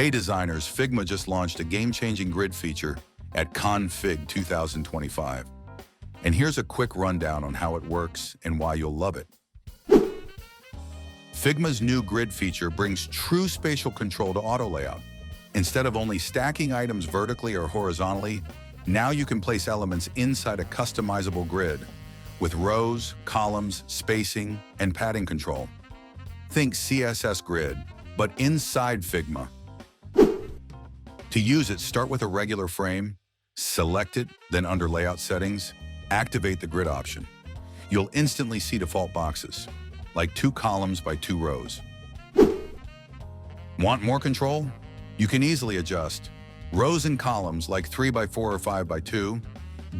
Hey designers, Figma just launched a game-changing grid feature at Config 2025. And here's a quick rundown on how it works and why you'll love it. Figma's new grid feature brings true spatial control to auto layout. Instead of only stacking items vertically or horizontally, now you can place elements inside a customizable grid with rows, columns, spacing, and padding control. Think CSS Grid, but inside Figma. To use it, start with a regular frame, select it, then under Layout Settings, activate the grid option. You'll instantly see default boxes, like 2 columns by 2 rows. Want more control? You can easily adjust rows and columns like 3 by 4 or 5 by 2,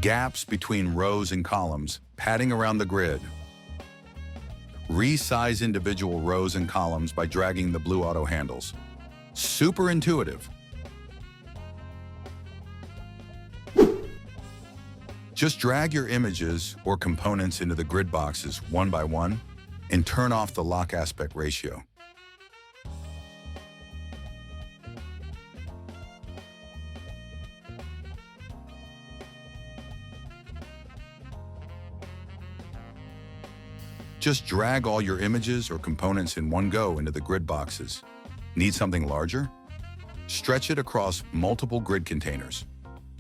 gaps between rows and columns, padding around the grid. Resize individual rows and columns by dragging the blue auto handles. Super intuitive. Just drag your images or components into the grid boxes one by one and turn off the lock aspect ratio. Just drag all your images or components in one go into the grid boxes. Need something larger? Stretch it across multiple grid containers,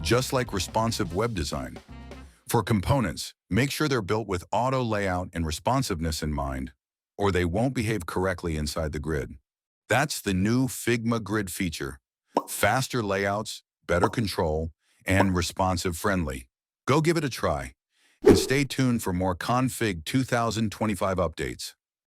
just like responsive web design. For components, make sure they're built with auto layout and responsiveness in mind, or they won't behave correctly inside the grid. That's the new Figma grid feature. Faster layouts, better control, and responsive friendly. Go give it a try. And stay tuned for more Config 2025 updates.